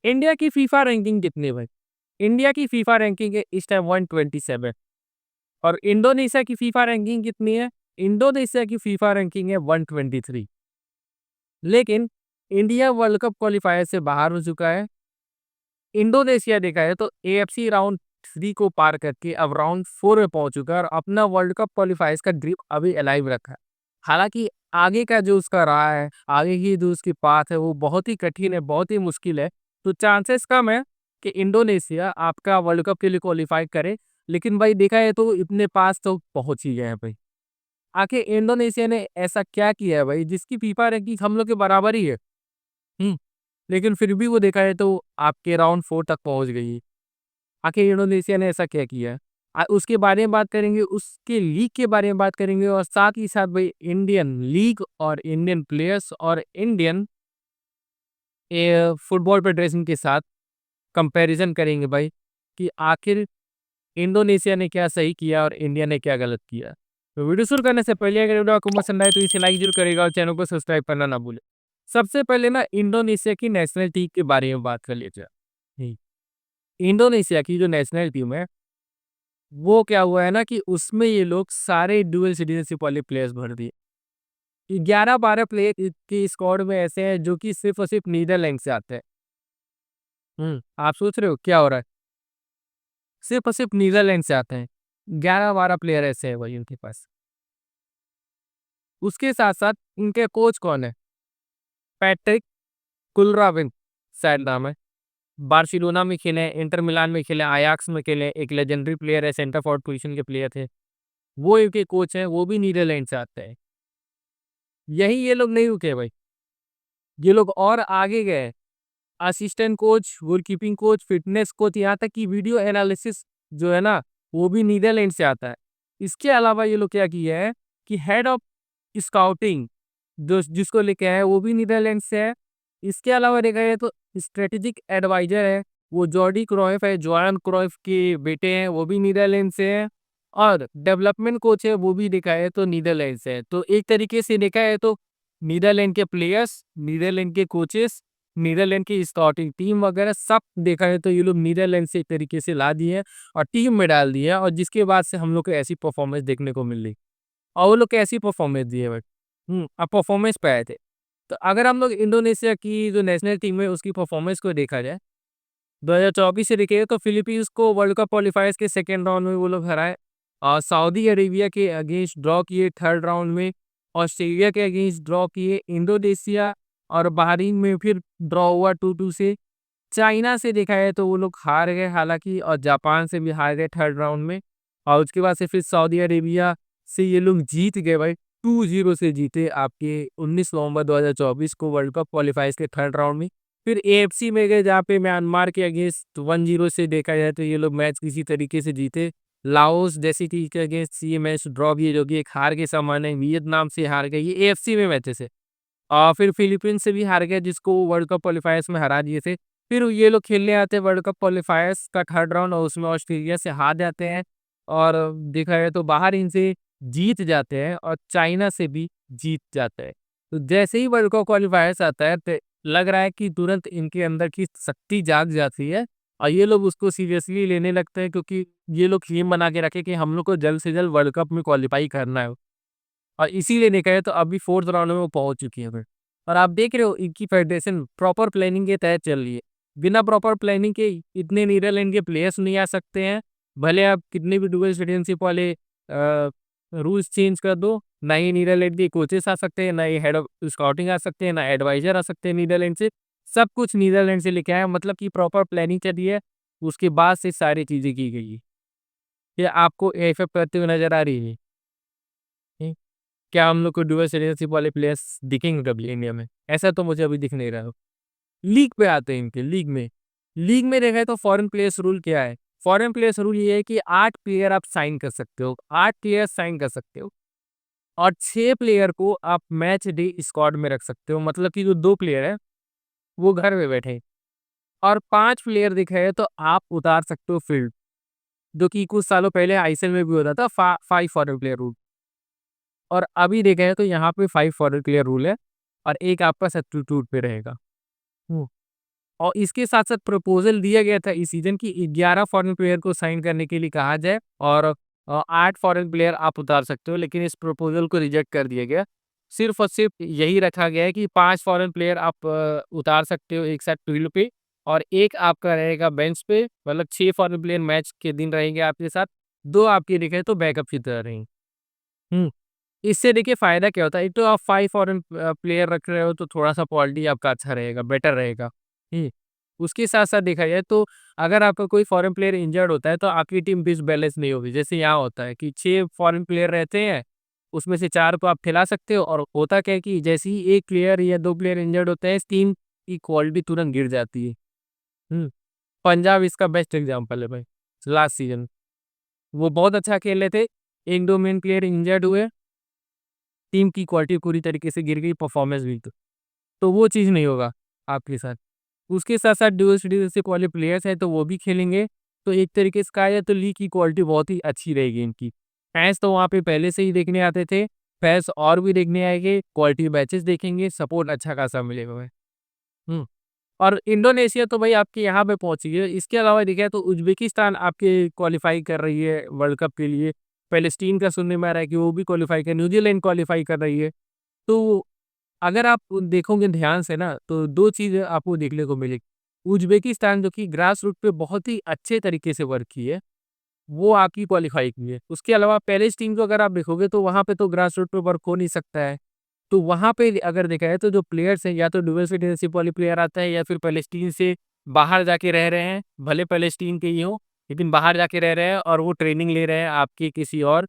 India की FIFA ranking कितनी है भाई? इंडिया की फीफा रैंकिंग है इस टाइम 127 और इंडोनेशिया की फीफा रैंकिंग कितनी है? इंडोनेशिया की फीफा रैंकिंग है 123। लेकिन इंडिया वर्ल्ड कप क्वालीफायर से बाहर हो चुका है। इंडोनेशिया देखा है तो एएफसी राउंड 3 को पार करके अब राउंड 4 में पहुंच चुका है और अपना वर्ल्ड कप क्वालीफायर्स का ड्रीम अभी अलाइव रखा है। हालांकि आगे का जो उसका रहा है, आगे की जो उसकी पाथ है वो बहुत ही कठिन है, बहुत ही मुश्किल है। तो चांसेस कम है कि इंडोनेशिया आपका वर्ल्ड कप के लिए क्वालिफाई करे। लेकिन भाई देखा है तो इतने पास तो पहुंच ही गए हैं भाई। आखिर इंडोनेशिया ने ऐसा क्या किया है भाई जिसकी फीफा रैंकिंग हम लोग के बराबर ही है। हम्म लेकिन फिर भी वो देखा है तो आपके राउंड 4 तक पहुंच गई। आखिर इंडोनेशिया ने ऐसा क्या किया है? उसके बारे में बात करेंगे, उसके लीग के बारे में बात करेंगे और साथ ही साथ भाई इंडियन लीग और इंडियन प्लेयर्स और इंडियन फुटबॉल फेडरेशन के साथ कंपैरिजन करेंगे भाई कि आखिर इंडोनेशिया ने क्या सही किया और इंडिया ने क्या गलत किया। तो वीडियो शुरू करने से पहले अगर वीडियो आपको पसंद आए तो इसे लाइक जरूर करेगा और चैनल को सब्सक्राइब करना ना भूले। सबसे पहले ना इंडोनेशिया की नेशनल टीम के बारे में बात कर लेते हैं। इंडोनेशिया की जो नेशनल टीम है वो क्या हुआ है ना कि उसमें ये लोग सारे डुअल सिटीजनशिप वाले प्लेयर्स भर दिए। 11-12 प्लेयर की स्क्वाड में ऐसे हैं जो कि सिर्फ और सिर्फ नीदरलैंड से आते हैं। आप सोच रहे हो क्या हो रहा है? सिर्फ और सिर्फ नीदरलैंड से आते हैं। 11-12 प्लेयर ऐसे हैं भाई उनके पास। उसके साथ साथ उनके कोच कौन है? पैट्रिक कुलराविन शायद नाम है। बार्सिलोना में खेले, इंटर मिलान में खेले, आयाक्स में खेले, एक लेजेंडरी प्लेयर है, सेंटर फॉरवर्ड पोजीशन के प्लेयर थे। वो इनके कोच हैं, वो भी नीदरलैंड से आते हैं। यही ये लोग नहीं रुके भाई, ये लोग और आगे गए। Assistant coach, goalkeeping coach, fitness coach, यहाँ तक कि वीडियो एनालिसिस जो है ना, वो भी नीदरलैंड से आता है। इसके अलावा ये लोग क्या किया है कि हेड ऑफ स्काउटिंग जो जिसको लेके आए हैं, वो भी नीदरलैंड से है। इसके अलावा देखा जाए तो स्ट्रेटेजिक एडवाइजर है, वो जॉर्डी क्राइफ है, जोआन क्राइफ के बेटे हैं, वो भी नीदरलैंड से है। और डेवलपमेंट कोच है, वो भी देखा है तो नीदरलैंड से है। तो एक तरीके से देखा है तो नीदरलैंड के प्लेयर्स, नीदरलैंड के कोचेस, नीदरलैंड की स्काउटिंग टीम वगैरह सब देखा है तो ये लोग नीदरलैंड से एक तरीके से ला दिए हैं और टीम में डाल दिए हैं और जिसके बाद से हम लोग को ऐसी परफॉर्मेंस देखने को मिल रही। और वो लोग कैसी परफॉर्मेंस दिए बट अब परफॉर्मेंस पे आए थे। तो अगर हम लोग इंडोनेशिया की जो नेशनल टीम है उसकी परफॉर्मेंस को देखा जाए 2024 से देखिए तो फिलीपींस को वर्ल्ड कप क्वालिफायर्स के सेकेंड राउंड में वो लोग हराए और सऊदी अरेबिया के अगेंस्ट ड्रॉ किए थर्ड राउंड में, ऑस्ट्रेलिया के अगेंस्ट ड्रॉ किए, इंडोनेशिया और बहरीन में फिर ड्रॉ हुआ 2-2 से। चाइना से देखा है तो वो लोग हार गए हालांकि और जापान से भी हार गए थर्ड राउंड में। और उसके बाद से फिर सऊदी अरेबिया से ये लोग जीत गए भाई, 2-0 से जीते आपके 19 नवंबर 2024 को वर्ल्ड कप क्वालिफायर्स के थर्ड राउंड में। फिर एएफसी में गए जहाँ पे म्यांमार के अगेंस्ट 1-0 से देखा जाए तो ये लोग मैच किसी तरीके से जीते। लाओस जैसी टीम के अगेंस्ट ये मैच ड्रॉ भी है जो कि एक हार के समान है। वियतनाम से हार गए, ये एएफसी में मैचेस है। और फिर फिलीपींस से भी हार गए जिसको वर्ल्ड कप क्वालिफायर्स में हरा दिए थे। फिर ये लोग खेलने आते हैं वर्ल्ड कप क्वालिफायर्स का थर्ड राउंड और उसमें ऑस्ट्रेलिया से हार जाते हैं और देखा जाए तो बाहर इनसे जीत जाते हैं और चाइना से भी जीत जाते हैं। तो जैसे ही वर्ल्ड कप क्वालिफायर्स आता है तो लग रहा है कि तुरंत इनके अंदर की शक्ति जाग जाती है और ये लोग उसको सीरियसली लेने लगते हैं क्योंकि ये लोग थीम बना के रखे कि हम लोग को जल्द से जल्द वर्ल्ड कप में क्वालिफाई करना है। और इसीलिए देखा जाए तो अभी फोर्थ राउंड में वो पहुंच चुकी है फिर। और आप देख रहे हो इनकी फेडरेशन प्रॉपर प्लानिंग के तहत चल रही है। बिना प्रॉपर प्लानिंग के इतने नीदरलैंड के प्लेयर्स नहीं आ सकते हैं। भले आप कितने भी डुअल सिटीजनशिप वाले रूल्स चेंज कर दो, ना ही नीदरलैंड के कोचेस आ सकते हैं, ना ही हेड ऑफ स्काउटिंग आ सकते हैं, ना एडवाइजर आ सकते हैं नीदरलैंड से। सब कुछ नीदरलैंड से लेके आए मतलब कि प्रॉपर प्लानिंग चली है। उसके बाद से सारी चीजें की गई है। ये आपको इफेक्ट करते हुए नजर आ रही है? क्या हम लोग को डुअल सिटीजनशिप वाले प्लेयर्स दिखेंगे कभी इंडिया में? ऐसा तो मुझे अभी दिख नहीं रहा है। लीग पे आते हैं इनके, लीग में देखा है तो फॉरेन प्लेयर्स रूल क्या है? फॉरेन प्लेयर्स रूल ये है कि 8 प्लेयर आप साइन कर सकते हो, 8 प्लेयर साइन कर सकते हो और 6 प्लेयर को आप मैच डे स्क्वाड में रख सकते हो, मतलब कि जो 2 प्लेयर है वो घर में बैठे और 5 प्लेयर दिखे है तो आप उतार सकते हो फील्ड, जो कि कुछ सालों पहले आईएसएल में भी होता था 5 फॉरेन प्लेयर रूल। और अभी देखा है तो यहाँ पे 5 फॉरेन प्लेयर रूल है और एक आपका सब्स्टिट्यूट पे रहेगा। हम्म, और इसके साथ-साथ प्रपोज़ल दिया गया था इस सीज़न कि 11 फॉरेन प्लेयर को साइन करने के लिए कहा जाए और 8 फॉरेन प्लेयर आप उतार सकते हो, लेकिन इस प्रपोज़ल को रिजेक्ट कर दिया गया। सिर्फ़ और सिर्फ़ यही रखा गया है कि 5 फॉरेन प्लेयर आप उतार सकते हो एक साथ फ़ील्ड पे और 1 आपका रहेगा बेंच पे, मतलब 6 फॉरेन प्लेयर मैच के दिन रहेंगे आपके साथ, 2 आपके दिखे तो बैकअप की तरह रहेंगे। हुँ। इससे देखिए फ़ायदा क्या होता है, एक तो आप 5 फॉरेन प्लेयर रख रहे हो तो थोड़ा-सा क्वालिटी आपका अच्छा रहेगा, बेटर रहेगा। हुँ। उसके साथ-साथ देखा जाए तो अगर आपका कोई फॉरेन प्लेयर इंजर्ड होता है तो आपकी टीम डिसबैलेंस नहीं होगी। जैसे यहाँ होता है कि 6 फॉरेन प्लेयर रहते हैं, उसमें से 4 को आप खिला सकते हो और होता क्या है कि जैसे ही 1 प्लेयर या 2 प्लेयर इंजर्ड होते हैं, इस टीम की क्वालिटी तुरंत गिर जाती है। हुँ। पंजाब इसका बेस्ट एग्ज़ाम्पल है भाई, लास्ट सीज़न। वो बहुत अच्छा खेल रहे थे, 1-2 मेन प्लेयर इंजर्ड हुए, टीम की क्वालिटी पूरी तरीके से गिर गई, परफॉर्मेंस भी तो वो चीज़ नहीं होगा आपके साथ। उसके साथ-साथ डुअल सिटीज़नशिप वाले प्लेयर्स हैं तो वो भी खेलेंगे, तो एक तरीके से कहा जाए तो लीग की क्वालिटी बहुत ही अच्छी रहेगी इनकी। फैन्स तो वहाँ पे पहले से ही देखने आते थे, फैन्स और भी देखने आएँगे, क्वालिटी मैचेस देखेंगे, सपोर्ट अच्छा खासा मिलेगा भाई। हुँ। और इंडोनेशिया तो भाई आपके यहाँ पे पहुँची है। इसके अलावा देखा तो उज़्बेकिस्तान आपके क्वालीफाई कर रही है वर्ल्ड कप के लिए। पैलेस्टीन का सुनने में आ रहा है कि वो भी क्वालीफाई कर न्यूज़ीलैंड क्वालीफाई कर रही है। तो अगर आप देखोगे ध्यान से ना तो 2 चीज़ें आपको देखने को मिलेगी। उज़्बेकिस्तान जो कि ग्रास रूट पे बहुत ही अच्छे तरीके से वर्क की है, वो आपकी क्वालीफाई की है। उसके अलावा पैलेस्टीन को अगर आप देखोगे तो वहाँ पे तो ग्रास रूट पे वर्क हो नहीं सकता है। तो वहाँ पे अगर देखा जाए तो जो प्लेयर्स हैं या तो डुअल सिटीज़नशिप वाले प्लेयर आते हैं या फिर पैलेस्टीन से बाहर जाके रह रहे हैं, भले पैलेस्टीन के ही हों, लेकिन बाहर जाके रह रहे हैं और वो ट्रेनिंग ले रहे हैं आपके किसी और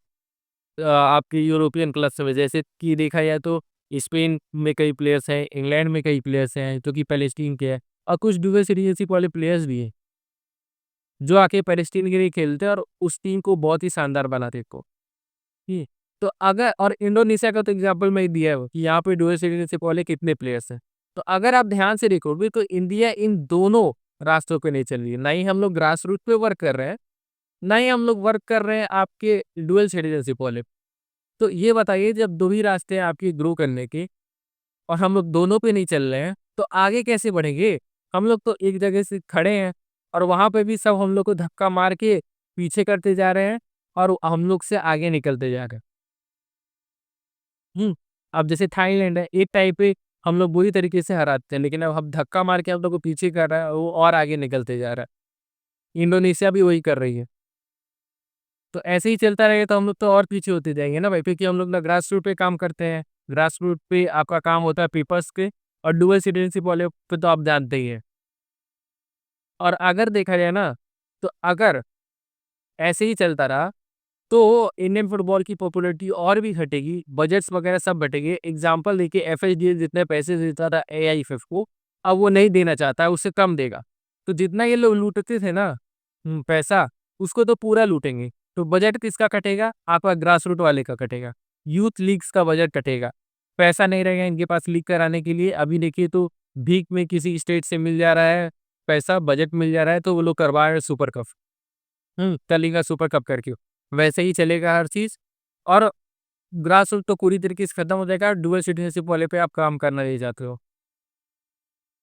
आपके यूरोपियन क्लब्स में। जैसे कि देखा जाए तो स्पेन में कई प्लेयर्स हैं, इंग्लैंड में कई प्लेयर्स हैं जो कि पैलेस्टीन के हैं और कुछ डुअल सिटीज़नशिप वाले प्लेयर्स भी हैं, जो आके पैलेस्टीन के लिए खेलते हैं और उस टीम को बहुत ही शानदार बनाते हैं। जी, तो अगर और इंडोनेशिया का तो एग्ज़ाम्पल मैं दिया है कि यहाँ पे डुअल सिटीज़नशिप वाले कितने प्लेयर्स हैं। तो अगर आप ध्यान से देखोगे तो इंडिया इन दोनों रास्तों पे नहीं चल रही है। ना ही हम लोग ग्रास रूट पे वर्क कर रहे हैं, ना ही हम लोग वर्क कर रहे हैं आपके डुअल सिटीज़नशिप वाले। तो ये बताइए जब 2 ही रास्ते हैं आपके ग्रो करने के और हम लोग दोनों पे नहीं चल रहे हैं, तो आगे कैसे बढ़ेंगे? हम लोग तो एक जगह से खड़े हैं और वहाँ पे भी सब हम लोग को धक्का मार के पीछे करते जा रहे हैं और हम लोग से आगे निकलते जा रहे हैं। अब जैसे थाईलैंड है, एक टाइम पे हम लोग बुरी तरीके से हराते हैं, लेकिन अब हम धक्का मार के हम लोग को पीछे कर रहा है, वो और आगे निकलते जा रहा है। इंडोनेशिया भी वही कर रही है। तो ऐसे ही चलता रहेगा तो हम लोग तो और पीछे होते जाएँगे ना भाई, क्योंकि हम लोग ना ग्रास रूट पे काम करते हैं। ग्रास रूट पे आपका काम होता है पेपर्स के और डुअल सिटीज़नशिप वाले पे तो आप जानते ही हैं। और अगर देखा जाए ना, तो अगर ऐसे ही चलता रहा तो इंडियन फुटबॉल की पॉपुलैरिटी और भी घटेगी, बजट्स वगैरह सब घटेंगे। एग्ज़ाम्पल देखिए एफएसडीएल जितने पैसे देता था एआईएफएफ को, अब वो नहीं देना चाहता है, उससे कम देगा। तो जितना ये लोग लूटते थे ना पैसा, उसको तो पूरा लूटेंगे। तो बजट किसका कटेगा? आपका ग्रास रूट वाले का कटेगा। यूथ लीग्स का बजट कटेगा। पैसा नहीं रहेगा इनके पास लीग कराने के लिए। अभी देखिए तो भीख में किसी स्टेट से मिल जा रहा है पैसा, बजट मिल जा रहा है, तो वो लोग करवा रहे हैं super cup. Kalinga super cup करके। वैसे ही चलेगा हर चीज़ और ग्रास रूट तो पूरी तरीके से खत्म हो जाएगा, डुअल सिटीज़नशिप वाले पे आप काम करना नहीं चाहते हो।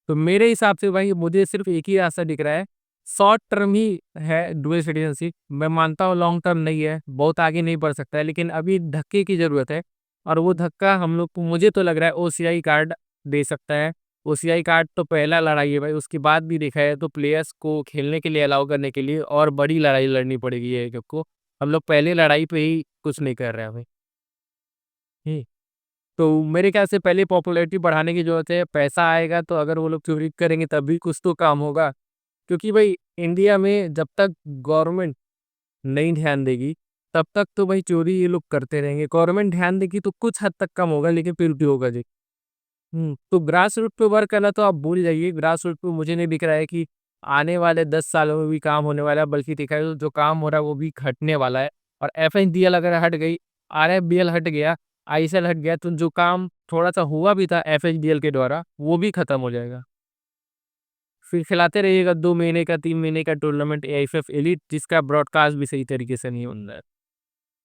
तो मेरे हिसाब से भाई मुझे सिर्फ़ एक ही रास्ता दिख रहा है, शॉर्ट टर्म ही है डुअल सिटीज़नशिप। मैं मानता हूँ लॉन्ग टर्म नहीं है, बहुत आगे नहीं बढ़ सकता है, लेकिन अभी धक्के की ज़रूरत है और वो धक्का हम लोग को मुझे तो लग रहा है ओसीआई कार्ड दे सकता है। ओसीआई कार्ड तो पहला लड़ाई है भाई, उसके बाद भी देखा जाए तो प्लेयर्स को खेलने के लिए अलाउ करने के लिए और बड़ी लड़ाई लड़नी पड़ेगी ये सबको। हम लोग पहले लड़ाई पे ही कुछ नहीं कर रहे हैं अभी। हुँ। तो मेरे ख्याल से पहले पॉपुलैरिटी बढ़ाने की ज़रूरत है, पैसा आएगा तो अगर वो लोग चोरी करेंगे तब भी कुछ तो काम होगा। क्योंकि भाई इंडिया में जब तक गवर्नमेंट नहीं ध्यान देगी, तब तक तो भाई चोरी ये लोग करते रहेंगे। गवर्नमेंट ध्यान देगी तो कुछ हद तक कम होगा लेकिन फिर भी होगा जी। तो ग्रास रूट पे वर्क करना तो आप भूल जाइए, ग्रास रूट पे मुझे नहीं दिख रहा है कि आने वाले 10 सालों में भी काम होने वाला है, बल्कि देखा जाए तो जो काम हो रहा है वो भी घटने वाला है। और एफएचडीएल अगर हट गई, आरएफबीएल हट गया, आईएसएल हट गया, तो जो काम थोड़ा-सा हुआ भी था एफएचडीएल के द्वारा, वो भी खत्म हो जाएगा। फिर खिलाते रहिएगा 2 महीने का, 3 महीने का टूर्नामेंट एआईएफएफ एलीट जिसका ब्रॉडकास्ट भी सही तरीके से नहीं होता है।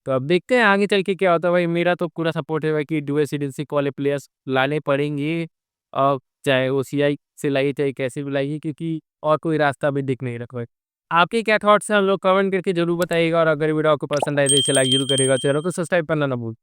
तो अब देखते हैं आगे चल के क्या होता है भाई, मेरा तो पूरा सपोर्ट है भाई कि डुअल सिटीज़नशिप वाले प्लेयर्स लाने पड़ेंगे। चाहे ओसीआई से लाइए, चाहे कैसे भी लाइए, क्योंकि और कोई रास्ता अभी दिख नहीं रहा है। आपके क्या थॉट्स हैं हम लोग कमेंट करके ज़रूर बताइएगा, और अगर वीडियो आपको पसंद आए तो इसे लाइक ज़रूर करिएगा, चैनल को सब्सक्राइब करना ना भूलें।